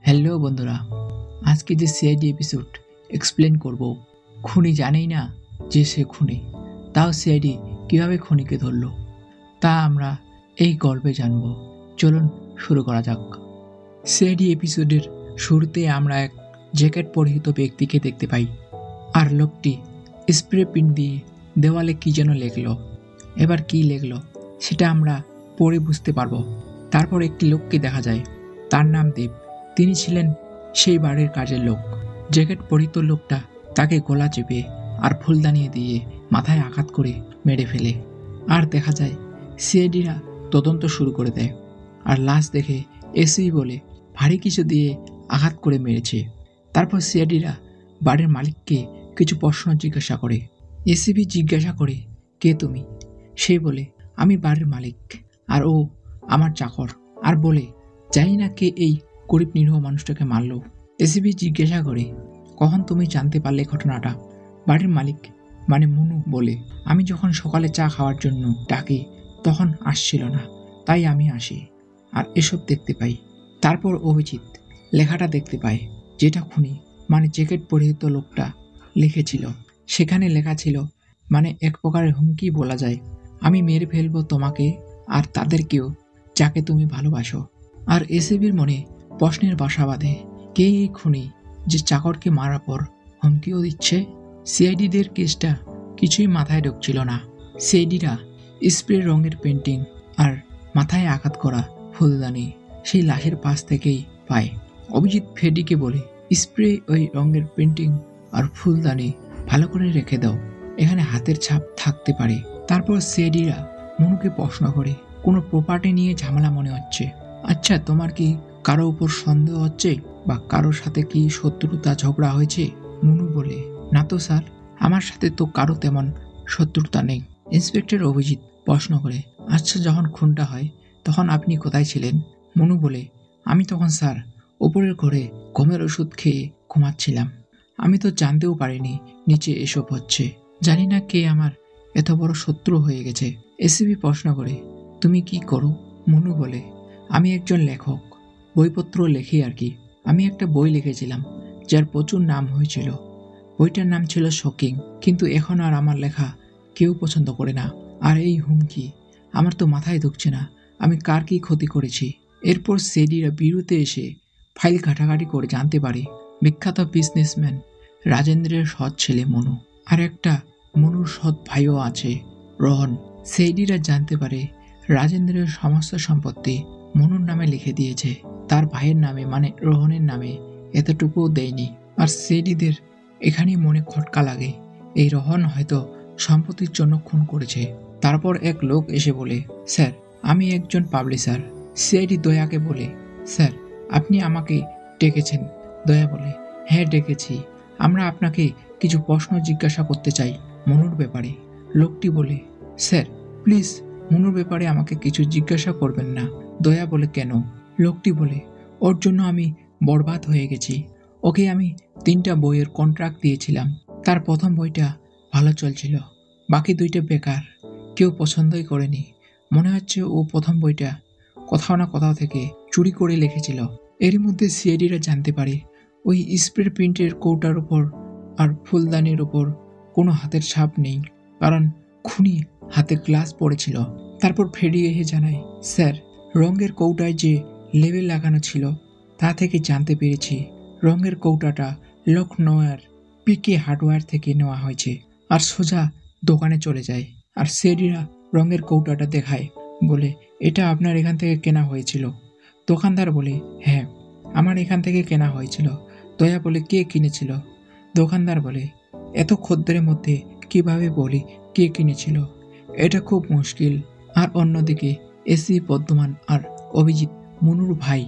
Hello বন্ধুরা, আজকে যে সিআইডি এপিসোড এক্সপ্লেন করব। খুনি জানেই না যে সে খুনি, তাও সিআইডি কিভাবে খুনিকে ধরল তা আমরা এই গল্পে জানব। চলুন শুরু করা যাক। সিআইডি এপিসোডের শুরুতে আমরা এক জ্যাকেট পরিহিত ব্যক্তিকে দেখতে পাই, আর লোকটি স্প্রে পেন দিয়ে দেওয়ালে কি যেন লেখল। এবার কি লেখল সেটা আমরা পরে বুঝতে পারবো। তারপর একটি লোককে দেখা যায়, তার নাম দেব। তিনি ছিলেন সেই বাড়ির কাজের লোক। জ্যাকেট পরিহিত লোকটা তাকে গলা চেপে আর ফুলদানি দিয়ে মাথায় আঘাত করে মেরে ফেলে। আর দেখা যায় সিআইডিরা তদন্ত শুরু করে দেয়, আর লাশ দেখে এসি বলে ভারী কিছু দিয়ে আঘাত করে মেরেছে। তারপর সিআইডিরা বাড়ির মালিককে কিছু প্রশ্ন জিজ্ঞাসা করে। এসিবি জিজ্ঞাসা করে, কে তুমি? সে বলে, আমি বাড়ির মালিক, আর ও আমার চাকর। আর বলে, জানি না কে এই গরিব নিরীহ মানুষটাকে মারল। এসিবি জিজ্ঞাসা করে, কখন তুমি জানতে পারলে ঘটনাটা? বাড়ির মালিক মানে মুনু বলে, আমি যখন সকালে চা খাওয়ার জন্য ডাকি তখন আসছিল না, তাই আমি আসি আর এসব দেখতে পাই। তারপর অভিজিৎ লেখাটা দেখতে পায়, যেটা খুনি মানে জ্যাকেট পরিহিত লোকটা লিখেছিল। সেখানে লেখা ছিল, মানে এক প্রকারের হুমকি বলা যায়, আমি মেরে ফেলবো তোমাকে আর তাদেরকেও যাকে তুমি ভালোবাসো। আর এসিবির মনে প্রশ্নের বাসা বাঁধে, কে এই খুনি যে চাকরকে মারার পর হুমকিও দিচ্ছে? সিআইডিদের কেসটা কিছুই মাথায় ঢুকছিল না। সিআইডিরা স্প্রে রঙের পেন্টিং আর মাথায় আঘাত করা ফুলদানি সেই লাশের পাশ থেকেই পায়। অভিজিৎ ফেডিকে বলে, স্প্রে ওই রঙের পেন্টিং আর ফুলদানি ভালো করে রেখে দাও, এখানে হাতের ছাপ থাকতে পারে। তারপর সিআইডিরা মনুকে প্রশ্ন করে, কোনো প্রপার্টি নিয়ে ঝামেলা মনে হচ্ছে। আচ্ছা, তোমার কি কারো উপর সন্দেহ হচ্ছে বা কারোর সাথে কি শত্রুতা ঝগড়া হয়েছে? মনু বলে, না তো স্যার, আমার সাথে তো কারো তেমন শত্রুতা নেই। ইন্সপেক্টর অভিজিৎ প্রশ্ন করে, আচ্ছা, যখন খুনটা হয় তখন আপনি কোথায় ছিলেন? মনু বলে, আমি তখন স্যার উপরের ঘরে ঘুমের ওষুধ খেয়ে ঘুমাচ্ছিলাম। আমি তো জানতেও পারিনি নিচে এসব হচ্ছে। জানি না কে আমার এত বড় শত্রু হয়ে গেছে। এসিবি প্রশ্ন করে, তুমি কি করো? মনু বলে, আমি একজন লেখক, বইপত্র লেখি আর কি। আমি একটা বই লিখেছিলাম যার প্রচুর নাম হয়েছিল। বইটার নাম ছিল শকিং, কিন্তু এখন আর আমার লেখা কেউ পছন্দ করে না। আর এই হুমকি, আমার তো মাথায় ঢুকছে না আমি কার কি ক্ষতি করেছি। এরপর সেডিরা বিরুতে এসে ফাইল ঘাটাঘাটি করে জানতে পারে বিখ্যাত বিজনেসম্যান রাজেন্দ্রের সৎ ছেলে মনু, আর একটা মনুর সৎ ভাইও আছে, রোহন। সেডিরা জানতে পারে রাজেন্দ্রের সমস্ত সম্পত্তি মনুর নামে লিখে দিয়েছে, তার ভাইয়ের নামে মানে রোহনের নামে এতটুকুও দেয়নি। আর সেডিদের এখানেই মনে খটকা লাগে, এই রোহন হয়তো সম্পত্তির জন্য খুন করেছে। তারপর এক লোক এসে বলে, স্যার, আমি একজন পাবলিশার। সিআইডি দয়াকে বলে, স্যার, আপনি আমাকে ডেকেছেন? দয়া বলে, হ্যাঁ ডেকেছি, আমরা আপনাকে কিছু প্রশ্ন জিজ্ঞাসা করতে চাই মনুর ব্যাপারে। লোকটি বলে, স্যার প্লিজ মনুর ব্যাপারে আমাকে কিছু জিজ্ঞাসা করবেন না। দয়া বলে, কেন? লোকটি বলে, ওর জন্য আমি বরবাদ হয়ে গেছি। ওকে আমি 3টা বইয়ের কন্ট্রাক্ট দিয়েছিলাম, তার প্রথম বইটা ভালো চলছিল, বাকি 2টা বেকার, কেউ পছন্দই করেনি। মনে হচ্ছে ও প্রথম বইটা কোথাও না কোথাও থেকে চুরি করে লিখেছিল। এর মধ্যে সিআইডিরা জানতে পারে ওই স্প্রে প্রিন্টের কৌটার উপর আর ফুলদানির উপর কোনো হাতের ছাপ নেই, কারণ খুনি হাতের গ্লাস পড়েছিল। তারপর ফ্রেডি এসে জানায়, স্যার, রঙের কৌটায় যে লেবেল লাগানো ছিল তা থেকে জানতে পেরেছি রঙের কৌটাটা লখনৌয়ের পিকে হার্ডওয়্যার থেকে নেওয়া হয়েছে। আর সোজা দোকানে চলে যায়, আর সেডিরা রঙের কৌটাটা দেখায়, বলে, এটা আপনার এখান থেকে কেনা হয়েছিল? দোকানদার বলে, হ্যাঁ, আমার এখান থেকে কেনা হয়েছিল। দয়া বলে, কে কিনেছিল? দোকানদার বলে, এত খদ্দেরের মধ্যে কিভাবে বলি কে কিনেছিল? এটা খুব মুশকিল। আর অন্যদিকে এসি পদ্মমান আর অভিজিৎ মনুর ভাই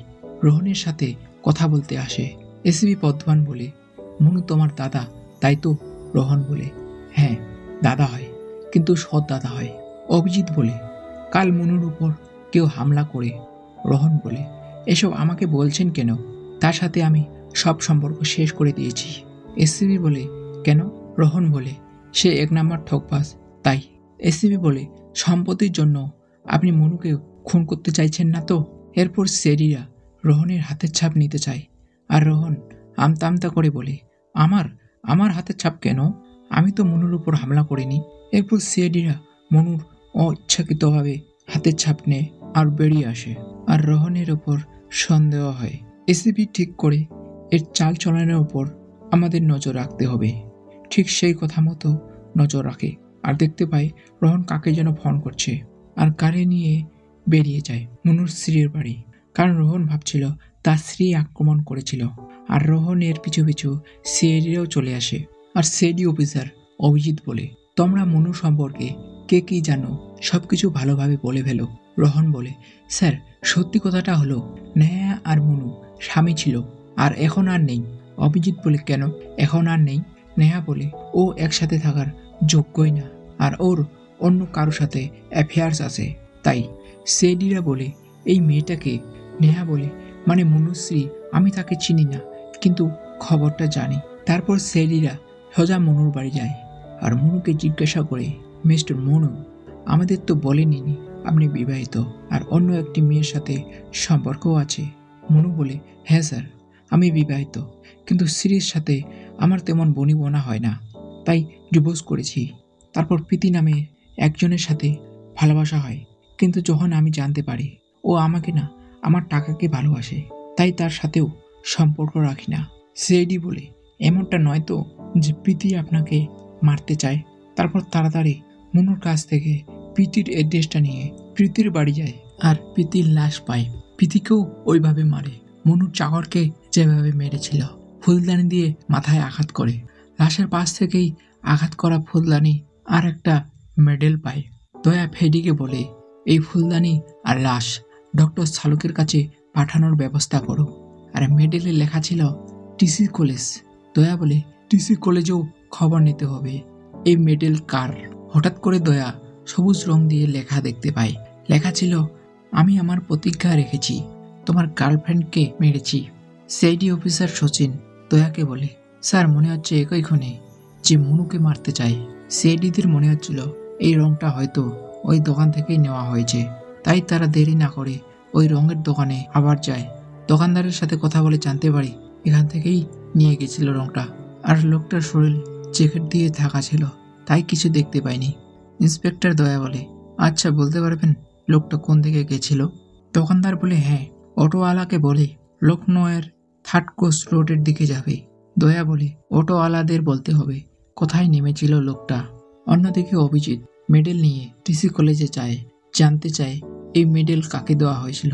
রোহনের সাথে কথা বলতে আসে। এসিবি পদ্মমান বলে, মনু তোমার দাদা তাই তো? রোহন বলে, হ্যাঁ, দাদা হয়, কিন্তু সৎ দাদা হয়। অভিজিৎ বলে, কাল মনুর উপর কেউ হামলা করে। রোহন বলে, এসব আমাকে বলছেন কেন? তার সাথে আমি সব সম্পর্ক শেষ করে দিয়েছি। এসিবি বলে, কেন? রোহন বলে, সে 1 নাম্বার ঠকবাজ, তাই। এসিবি বলে, সম্পত্তির জন্য আপনি মনুকে খুন করতে চাইছেন না তো? এরপর সেডিরা রোহনের হাতের ছাপ নিতে চায়, আর রোহন আমতা আমতা করে বলে, আমার আমার হাতের ছাপ কেন? আমি তো মনুর উপর হামলা করিনি। এরপর সিআইডিরা মনুর অইচ্ছাকৃতভাবে হাতের ছাপ নেয় আর বেরিয়ে আসে। আর রোহনের ওপর সন্দেহ হয়। এসিপি ঠিক করে এর চাল চলনের ওপর আমাদের নজর রাখতে হবে। ঠিক সেই কথা মতো নজর রাখে আর দেখতে পাই রোহন কাকে যেন ফোন করছে আর গাড়ি নিয়ে বেরিয়ে যায় মনুর স্ত্রীর বাড়ি। কারণ রোহন ভাবছিল তার স্ত্রী আক্রমণ করেছিল। আর রোহনের পিছু পিছু সিআইডিরাও চলে আসে। আর সিআইডি অফিসার অভিজিৎ বলে, তোমরা মনু সম্পর্কে কে কি জানো সবকিছু ভালোভাবে বলে ফেলো। রোহন বলে, স্যার সত্যি কথাটা হলো নেহা আর মনু স্বামী ছিল আর এখন আর নেই। অভিজিৎ বলে, কেন এখন আর নেই? নেহা বলে, ও একসাথে থাকার যোগ্যই না আর ওর অন্য কারো সাথে অ্যাফেয়ার্স আছে তাই। সিআইডিরা বলে, এই মেয়েটাকে? নেহা বলে, মানে মনুশ্রী, আমি তাকে চিনি না কিন্তু খবরটা জানি। তারপর সিআইডিরা সোজা মনুর বাড়ি যায় আর মনুকে জিজ্ঞাসা করে, মিস্টার মনু, আমাদের তো বলেনি আপনি বিবাহিত আর অন্য একটি মেয়ের সাথে সম্পর্কও আছে। মনু বলে, হ্যাঁ স্যার, আমি বিবাহিত, কিন্তু স্ত্রীর সাথে আমার তেমন বনিবনা হয় না তাই ডিভোর্স করেছি। তারপর প্রীতি নামে একজনের সাথে ভালোবাসা হয়, কিন্তু যখন আমি জানতে পারি ও আমাকে না আমার টাকাকে ভালোবাসে তাই তার সাথেও সম্পর্ক রাখি না। সিআইডি বলে, এমনটা নয় তো যে প্রীতি আপনাকে মারতে চায়? তারপর তাড়াতাড়ি মনুর কাছ থেকে প্রীতির অ্যাড্রেসটা নিয়ে প্রীতির বাড়ি যায় আর প্রীতির লাশ পায়। প্রীতিকেও ওইভাবে মারে মনুর চাকরকে যেভাবে মেরেছিল, ফুলদানি দিয়ে মাথায় আঘাত করে। লাশের পাশ থেকেই আঘাত করা ফুলদানি আর একটা মেডেল পায়। দয়া ফেডিকে বলে, এই ফুলদানি আর লাশ ডক্টর শালুকের কাছে পাঠানোর ব্যবস্থা করো। আর মেডেলে লেখা ছিল টিসি কলেজ। দয়া বলে, টিসি কলেজেও খবর নিতে হবে এই মেডেল কার। হঠাৎ করে দয়া সবুজ রং দিয়ে লেখা দেখতে পায়। লেখা ছিল, আমি আমার প্রতিজ্ঞা রেখেছি, তোমার গার্লফ্রেন্ডকে মেরেছি। সিআইডি অফিসার সচিন দয়াকে বলে, স্যার মনে হচ্ছে একই খুনি যে মনুকে মারতে চায়। সিআইডিদের মনে হচ্ছিল এই রংটা হয়তো ওই দোকান থেকেই নেওয়া হয়েছে, তাই তারা দেরি না করে ওই রঙের দোকানে আবার যায়। দোকানদারের সাথে কথা বলে জানতে পারি এখান থেকেই নিয়ে গেছিল রংটা। আর লোকটার শরীর জ্যাকেট দিয়ে ঢাকা ছিল তাই কিছু দেখতে পাইনি। ইন্সপেক্টর দয়া বলে, আচ্ছা বলতে পারবেন লোকটা কোন দিকে গেছিল? দোকানদার বলে, হ্যাঁ, অটোওয়ালাকে বলে লখনৌয়ের 3rd কোর্স রোডের দিকে যাবে। দয়া বলে, অটোওয়ালাদের বলতে হবে কোথায় নেমেছিল লোকটা। অন্যদিকে অভিজিৎ মেডেল নিয়ে টিসি কলেজে যায়, জানতে চায় এই মেডেল কাকে দেওয়া হয়েছিল,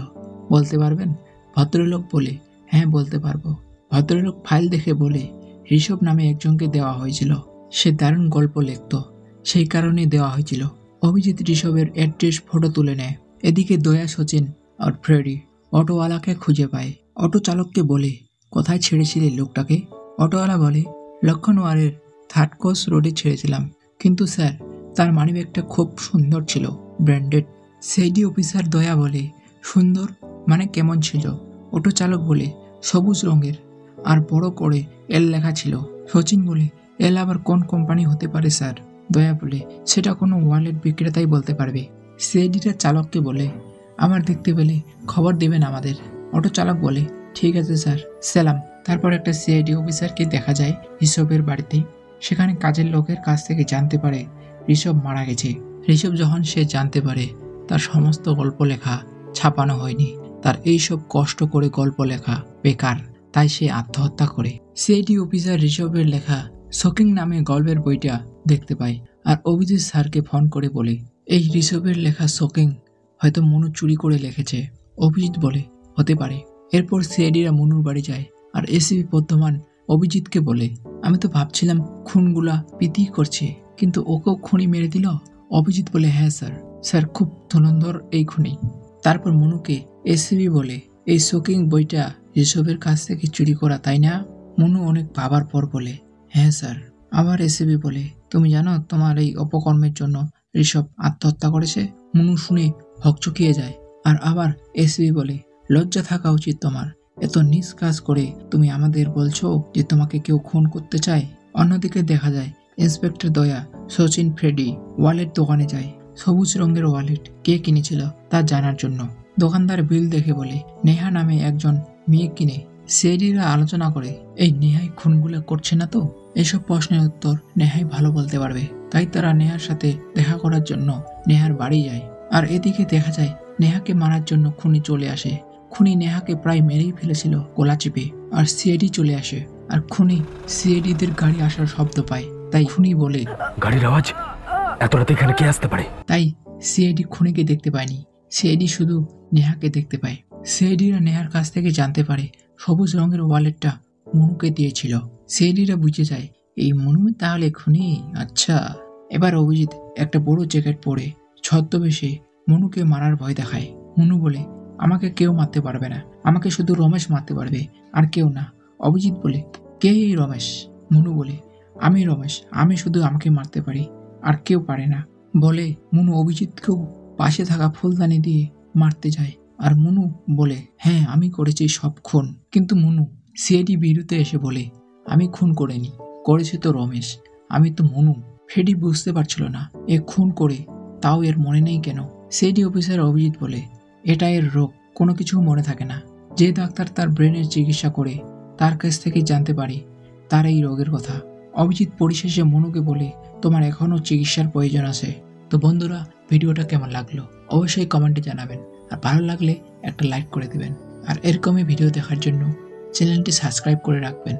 বলতে পারবেন? ভদ্রলোক বলে, হ্যাঁ বলতে পারবো। ভদ্রলোক ফাইল দেখে বলে, ঋষভ নামে একজনকে দেওয়া হয়েছিল, সে দারুণ গল্প লিখত, সেই কারণে দেওয়া হয়েছিল। অভিজিৎ ঋষভের অ্যাড্রেস ফটো তুলে নেয়। এদিকে দয়া, সচিন আর ফ্রেডি অটোওয়ালাকে খুঁজে পায়। অটো চালককে বলে, কোথায় ছেড়েছিলে লোকটাকে? অটোওয়ালা বলে, লখনৌয়ারের 3rd কোর্স রোডে ছেড়েছিলাম, কিন্তু স্যার তার মানিব্যাগটা খুব সুন্দর ছিল, ব্র্যান্ডেড। সিআইডি অফিসার দয়া বলে, সুন্দর মানে কেমন ছিল? অটো চালক বলে, সবুজ রঙের আর বড় করে এল লেখা ছিল। সচিন বলে, এল আবার কোন কোম্পানি হতে পারে স্যার? দয়া বলে, সেটা কোনো ওয়ালেট বিক্রেতাই বলতে পারবে। সিআইডিটা চালককে বলে, আমার দেখতে পেলে খবর দেবেন আমাদের। অটো চালক বলে, ঠিক আছে স্যার, সালাম। তারপর একটা সিআইডি অফিসারকে দেখা যায় ঋষভের বাড়িতে। সেখানে কাজের লোকের কাছ থেকে জানতে পারে ঋষভ মারা গেছে। ঋষভ যখন সে জানতে পারে তার সমস্ত গল্প লেখা ছাপানো হয়নি, তার এইসব কষ্ট করে গল্প লেখা বেকার, তাই সে আত্মহত্যা করে। সিআইডি অফিসার ঋষভের লেখা শকিং নামে গল্পের বইটা দেখতে পায় আর অভিজিৎ স্যারকে ফোন করে বলে, এই ঋষভের লেখা শকিং হয়তো মনু চুরি করে লিখেছে। অভিজিৎ বলে, হতে পারে। এরপর সিআইডিরা মনুর বাড়ি যায় আর এসিপি বর্ধমান অভিজিৎকে বলে, আমি তো ভাবছিলাম খুনগুলা প্রীতি করছে, কিন্তু ওকেও খুনি মেরে দিল। অভিজিৎ বলে, হ্যাঁ স্যার, স্যার খুব ধুরন্ধর এই খুনি। তারপর মনুকে এসিপি বলে, এই শোকিং বইটা ঋষভের কাছ থেকে চুরি করা, তাই না? মনু অনেক ভাবার পর বলে, হ্যাঁ স্যার। আবার এসিপি বলে, তুমি জানো তোমার এই অপকর্মের জন্য ঋষভ আত্মহত্যা করেছে? মনু শুনে হকচকিয়ে যায়। আর আবার এসিপি বলে, লজ্জা থাকা উচিত তোমার, এত নিজ কাজ করে তুমি আমাদের বলছো যে তোমাকে কেউ খুন করতে চায়। অন্যদিকে দেখা যায় ইন্সপেক্টর দয়া, সচিন, ফ্রেডি ওয়ালেট দোকানে যায় সবুজ রঙের ওয়ালেট কে কিনেছিল তা জানার জন্য। দোকানদার বিল দেখে বলে, নেহা নামে একজন মেয়ে কিনে সিআইডিরা আলোচনা করে এই নেহাই খুনগুলো করছে না তো। এসব প্রশ্নের উত্তর নেহাই ভালো বলতে পারবে। তাই তারা নেহার সাথে দেখা করার জন্য নেহার বাড়ি যায়। আর এদিকে দেখা যায় নেহাকে মারার জন্য খুনি চলে আসে। খুনি নেহাকে প্রায় মেরেই ফেলেছিল গলা চিপে। আর সিআইডি চলে আসে। আর খুনি সিআইডিদের গাড়ি আসার শব্দ পায়। তাই খুনি বলে, গাড়ির আওয়াজ, এত রাতে এখানে কে আসতে পারে? তাই সিআইডি খুনিকে দেখতে পায়নি, সিআইডি শুধু নেহাকে দেখতে পায়। সিআইডিরা নেহার কাছ থেকে জানতে পারে সবুজ রঙের ওয়ালেটটা মনুকে দিয়েছিল। সিআইডিরা বুঝে যায় এই মনু তাহলে খুনি। আচ্ছা, এবার অভিজিৎ একটা বড় জ্যাকেট পরে ছদ্মবেশে মনুকে মারার ভয় দেখায়। মনু বলে, আমাকে কেউ মারতে পারবে না, আমাকে শুধু রমেশ মারতে পারবে, আর কেউ না। অভিজিৎ বলে, কে এই রমেশ? মনু বলে, আমি রমেশ, আমি শুধু আমাকে মারতে পারি, আর কেউ পারে না। বলে মনু অভিজিৎকেও পাশে থাকা ফুলদানি দিয়ে মারতে যায়। আর মনু বলে, হ্যাঁ আমি করেছি সব খুন। কিন্তু মনু সিআইডি বিরুদ্ধে এসে বলে, আমি খুন করিনি, করেছে তো রমেশ, আমি তো মনু। ফেডি বুঝতে পারছিল না এ খুন করে তাও এর মনে নেই কেন। সিআইডি অফিসার অভিজিৎ বলে, এটা এর রোগ, কোনো কিছু মনে থাকে না। যে ডাক্তার তার ব্রেনের চিকিৎসা করে তার কাছ থেকে জানতে পারি তার এই রোগের কথা। অভিজিৎ পরিশেষে মনুকে বলে, তোমার এখনও চিকিৎসার প্রয়োজন আছে। তো বন্ধুরা, ভিডিওটা কেমন লাগলো অবশ্যই কমেন্টে জানাবেন। আর ভালো লাগলে একটা লাইক করে দিবেন। আর এরকমই ভিডিও দেখার জন্য চ্যানেলটি সাবস্ক্রাইব করে রাখবেন।